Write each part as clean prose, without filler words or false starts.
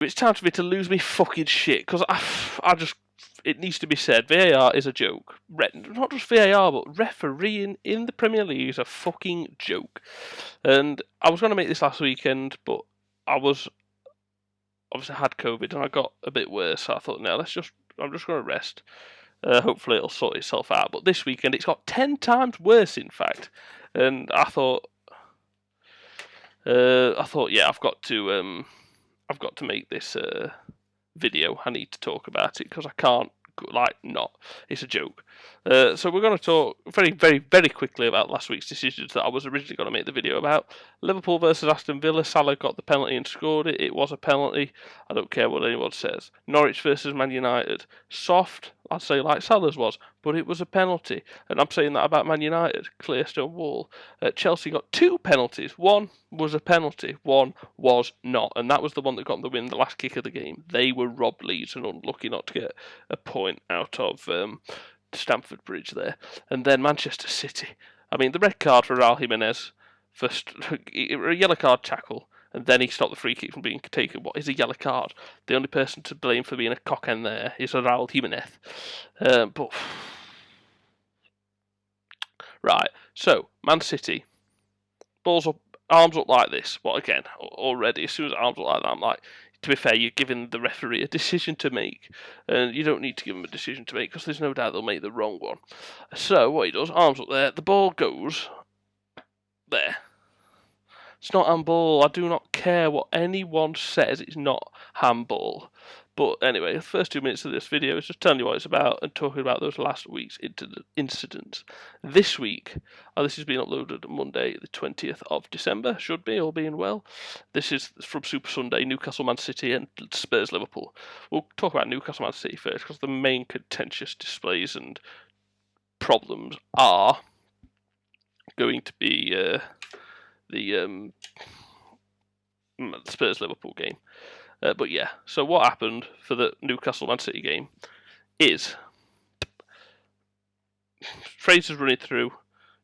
it's time for me to lose me fucking shit, because it needs to be said, VAR is a joke. Not just VAR, but refereeing in the Premier League is a fucking joke. And I was going to make this last weekend, but I obviously had COVID and I got a bit worse, so I thought, no, I'm just going to rest. Hopefully it'll sort itself out. But this weekend it's got 10 times worse, in fact. And I thought, yeah, I've got to make this video. I need to talk about it because I can't not. It's a joke. So we're going to talk very, very, very quickly about last week's decisions that I was originally going to make the video about. Liverpool versus Aston Villa. Salah got the penalty and scored it. It was a penalty. I don't care what anyone says. Norwich versus Man United. Soft, I'd say, like Salah's was, but it was a penalty. And I'm saying that about Man United. Clear stone wall. Chelsea got 2 penalties. One was a penalty. One was not. And that was the one that got them the win, the last kick of the game. They were robbed Leeds and unlucky not to get a point out of Stamford Bridge there. And then Manchester City. I mean, the red card for Raul Jimenez, first a yellow card tackle, and then he stopped the free kick from being taken. What is a yellow card? The only person to blame for being a cockend there is Raul Jimenez. But right, so Man City, balls up, arms up like this. Well, again, already as soon as arms up like that, I'm like, to be fair, you're giving the referee a decision to make, and you don't need to give him a decision to make because there's no doubt they'll make the wrong one. So what he does, arms up there, the ball goes there. It's not handball. I do not care what anyone says. It's not handball. But anyway, the first 2 minutes of this video is just telling you what it's about and talking about those last week's incidents. This week, this has been uploaded Monday, the 20th of December, should be, all being well. This is from Super Sunday, Newcastle Man City and Spurs Liverpool. We'll talk about Newcastle Man City first because the main contentious displays and problems are going to be the Spurs Liverpool game. But yeah, so what happened for the Newcastle Man City game is Fraser's running through.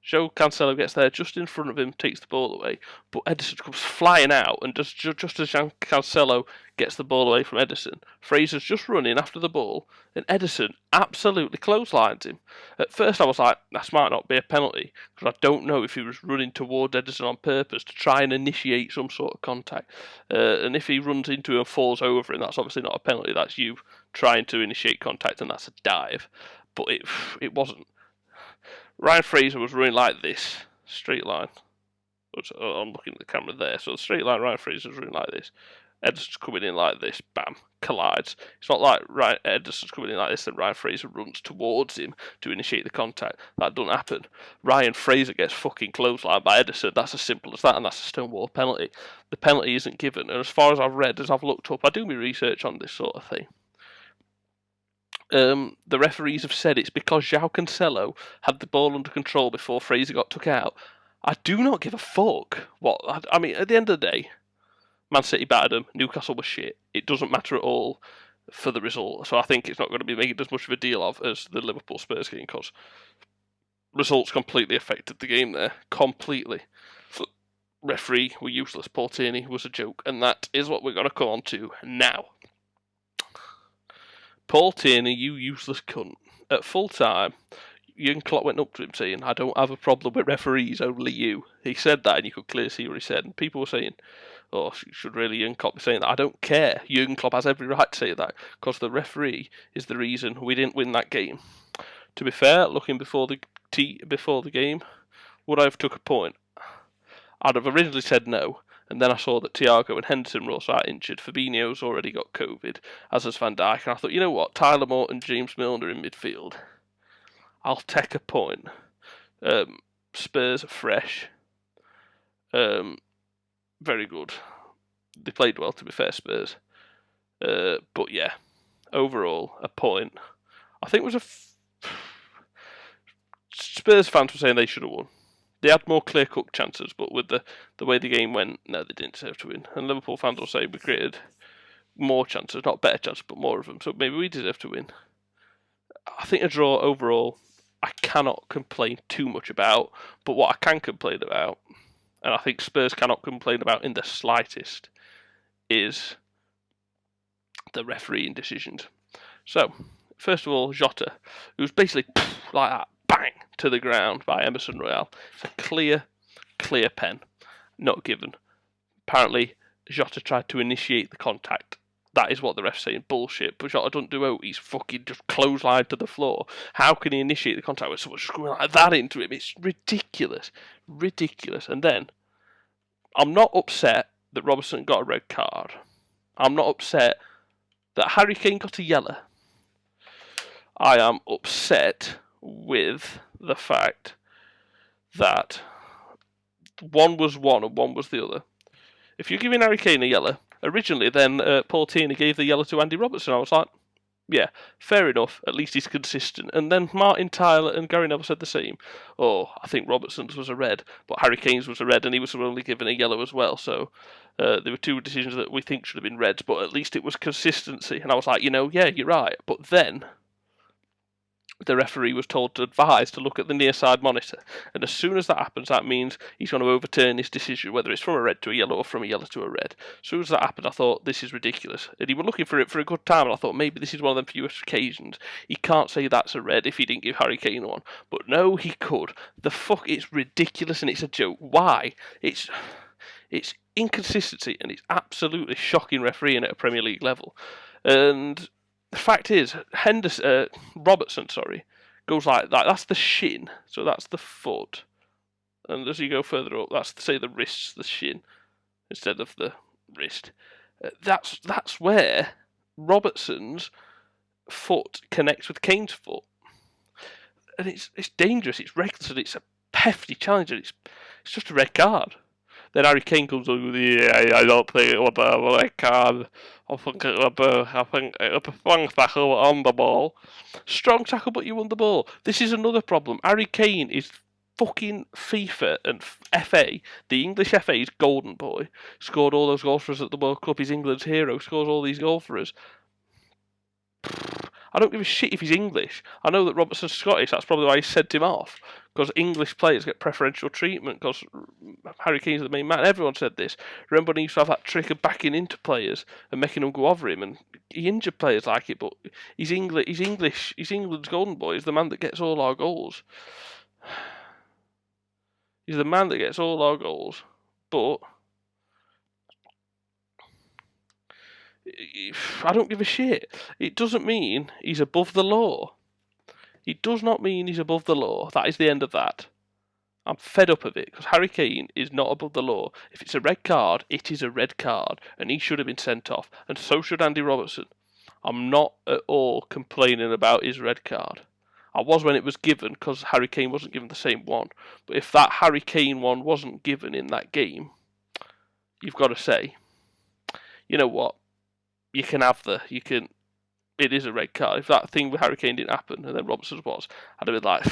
Joe Cancelo gets there just in front of him, takes the ball away, but Ederson comes flying out, and just as Cancelo gets the ball away from Ederson, Fraser's just running after the ball, and Ederson absolutely clotheslines him. At first I was like, that might not be a penalty, because I don't know if he was running towards Ederson on purpose to try and initiate some sort of contact. And if he runs into him and falls over him, that's obviously not a penalty, that's you trying to initiate contact, and that's a dive. But it wasn't. Ryan Fraser was running like this, straight line. I'm looking at the camera there, so the straight line Ryan Fraser was running like this. Ederson's coming in like this, bam, collides. It's not like Ederson's coming in like this and Ryan Fraser runs towards him to initiate the contact. That doesn't happen. Ryan Fraser gets fucking clotheslined by Ederson. That's as simple as that, and that's a stonewall penalty. The penalty isn't given, and as far as I've read, as I've looked up, I do my research on this sort of thing. The referees have said it's because João Cancelo had the ball under control before Fraser got took out. I do not give a fuck. I mean, at the end of the day, Man City battered them, Newcastle was shit. It doesn't matter at all for the result. So I think it's not going to be making as much of a deal of as the Liverpool Spurs game, because results completely affected the game there. Completely. Referee were useless. Paul Tierney was a joke. And that is what we're going to come on to now. Paul Tierney, you useless cunt. At full time, Jurgen Klopp went up to him saying, I don't have a problem with referees, only you. He said that and you could clearly see what he said. And people were saying, oh, should really Jurgen Klopp be saying that? I don't care. Jurgen Klopp has every right to say that because the referee is the reason we didn't win that game. To be fair, looking before the game, would I have took a point? I'd have originally said no. And then I saw that Thiago and Henderson were also out injured. Fabinho's already got COVID, as has Van Dijk. And I thought, you know what? Tyler Morton, James Milner in midfield. I'll take a point. Spurs fresh. Very good. They played well, to be fair, Spurs. But yeah, overall, a point. I think it was Spurs fans were saying they should have won. They had more clear-cut chances, but with the way the game went, no, they didn't deserve to win. And Liverpool fans will say we created more chances, not better chances, but more of them. So maybe we deserve to win. I think a draw overall, I cannot complain too much about. But what I can complain about, and I think Spurs cannot complain about in the slightest, is the refereeing decisions. So, first of all, Jota, who's basically like that, bang, to the ground by Emerson Royale. It's a clear pen, not given. Apparently, Jota tried to initiate the contact. That is what the ref's saying. Bullshit. But Jota doesn't do out. He's fucking just clotheslined to the floor. How can he initiate the contact with someone screwing like that into him? It's ridiculous. Ridiculous. And then, I'm not upset that Robertson got a red card. I'm not upset that Harry Kane got a yellow. I am upset with the fact that one was one and one was the other. If you're giving Harry Kane a yellow, originally then Paul Tierney gave the yellow to Andy Robertson. I was like, yeah, fair enough, at least he's consistent. And then Martin Tyler and Gary Neville said the same. Oh, I think Robertson's was a red, but Harry Kane's was a red and he was only given a yellow as well. So there were two decisions that we think should have been reds, but at least it was consistency. And I was like, yeah, you're right. But then the referee was told to advise to look at the near side monitor. And as soon as that happens, that means he's going to overturn his decision, whether it's from a red to a yellow or from a yellow to a red. As soon as that happened, I thought, this is ridiculous. And he was looking for it for a good time, and I thought, maybe this is one of them few occasions. He can't say that's a red if he didn't give Harry Kane one. But no, he could. It's ridiculous and it's a joke. Why? It's inconsistency, and it's absolutely shocking refereeing at a Premier League level. And the fact is, Robertson, goes like that. That's the shin, so that's the foot. And as you go further up, that's, say, the wrist's the shin instead of the wrist. That's where Robertson's foot connects with Kane's foot. And it's dangerous, it's reckless, and it's a hefty challenge, and it's just a red card. Then Harry Kane comes on with, I don't think it was a red card. I think it was a strong tackle on the ball. Strong tackle, but you won the ball. This is another problem. Harry Kane is fucking FIFA and FA, the English FA's golden boy. Scored all those goals for us at the World Cup. He's England's hero. Scores all these goals for us. I don't give a shit if he's English. I know that Robertson's Scottish. That's probably why he sent him off. Because English players get preferential treatment because Harry Kane's the main man. Everyone said this. Remember when he used to have that trick of backing into players and making them go over him, and he injured players like it, but he's English. He's England's golden boy. He's the man that gets all our goals. He's the man that gets all our goals. But I don't give a shit. It doesn't mean he's above the law. It does not mean he's above the law. That is the end of that. I'm fed up of it because Harry Kane is not above the law. If it's a red card, it is a red card, and he should have been sent off, and so should Andy Robertson. I'm not at all complaining about his red card. I was when it was given because Harry Kane wasn't given the same one. But if that Harry Kane one wasn't given in that game, you've got to say, you know what? You can have it is a red card. If that thing with Harry Kane didn't happen and then Robertson's was, I'd have been like,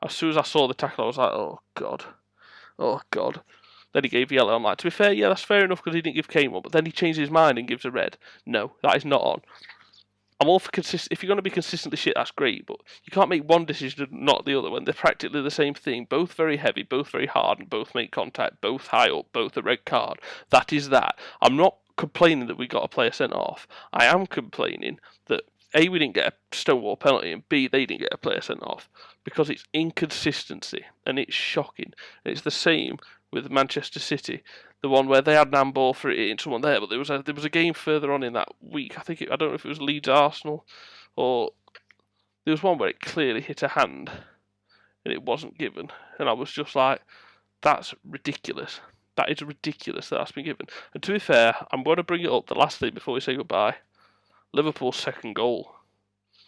as soon as I saw the tackle, I was like, oh God. Then he gave yellow. I'm like, to be fair, yeah, that's fair enough because he didn't give Kane one. But then he changed his mind and gives a red. No, that is not on. I'm all for consistent. If you're going to be consistently shit, that's great. But you can't make one decision and not the other when they're practically the same thing. Both very heavy, both very hard, and both make contact, both high up, both a red card. That is that. I'm not complaining that we got a player sent off. I am complaining that A, we didn't get a stonewall penalty, and B, they didn't get a player sent off because it's inconsistency and it's shocking. And it's the same with Manchester City, the one where they had an handball for it in someone there, but there was a game further on in that week. I don't know if it was Leeds Arsenal or there was one where it clearly hit a hand and it wasn't given, and I was just like, that's ridiculous. That is ridiculous that that's been given. And to be fair, I'm going to bring it up the last thing before we say goodbye. Liverpool's second goal.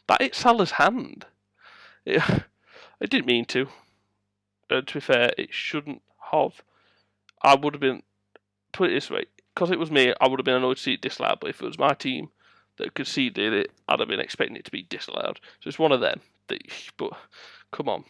That hit Salah's hand. It didn't mean to. And to be fair, it shouldn't have. I would have been, put it this way, because it was me, I would have been annoyed to see it disallowed. But if it was my team that conceded it, I'd have been expecting it to be disallowed. So it's one of them. But come on.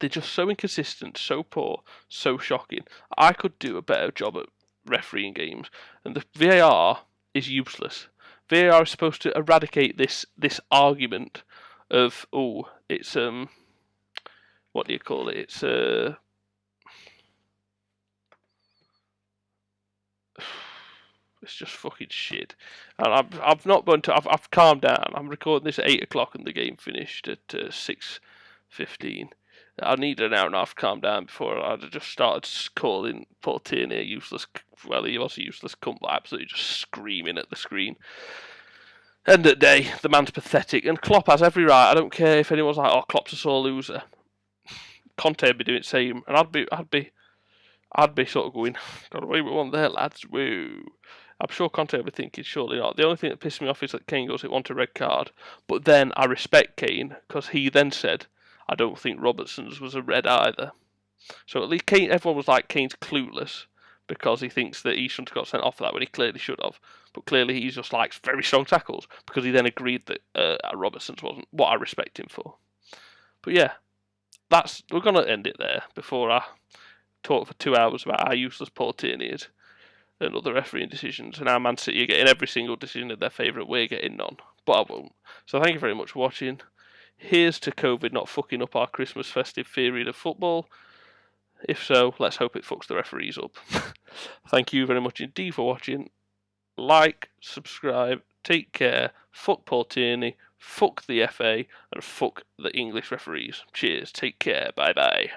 They're just so inconsistent, so poor, so shocking. I could do a better job at refereeing games, and the VAR is useless. VAR is supposed to eradicate this argument of it's what do you call it? It's It's just fucking shit. And I've not gone to. I've calmed down. I'm recording this at 8 o'clock, and the game finished at 6:15. I need an hour and a half to calm down before I'd just started calling Paul Tierney a useless. Well, he was a useless cunt, but absolutely just screaming at the screen. End of the day, the man's pathetic, and Klopp has every right. I don't care if anyone's like, "Oh, Klopp's a sore loser." Conte would be doing the same, and I'd be sort of going, "Got away with one there, lads." Woo. I'm sure Conte would be thinking, surely not. The only thing that pisses me off is that Kane goes, "It want a red card," but then I respect Kane because he then said, "I don't think Robertson's was a red either." So at least Kane, everyone was like, Kane's clueless because he thinks that he shouldn't have got sent off for that when he clearly should have. But clearly he's just like very strong tackles because he then agreed that Robertson's wasn't, what I respect him for. But yeah, we're gonna end it there before I talk for 2 hours about how useless Paul Tierney is and other refereeing decisions, and how Man City are getting every single decision in their favour, we're getting none. But I won't. So thank you very much for watching. Here's to COVID not fucking up our Christmas festive period of football. If so, let's hope it fucks the referees up. Thank you very much indeed for watching. Like, subscribe, take care, fuck Paul Tierney, fuck the FA, and fuck the English referees. Cheers, take care, bye bye.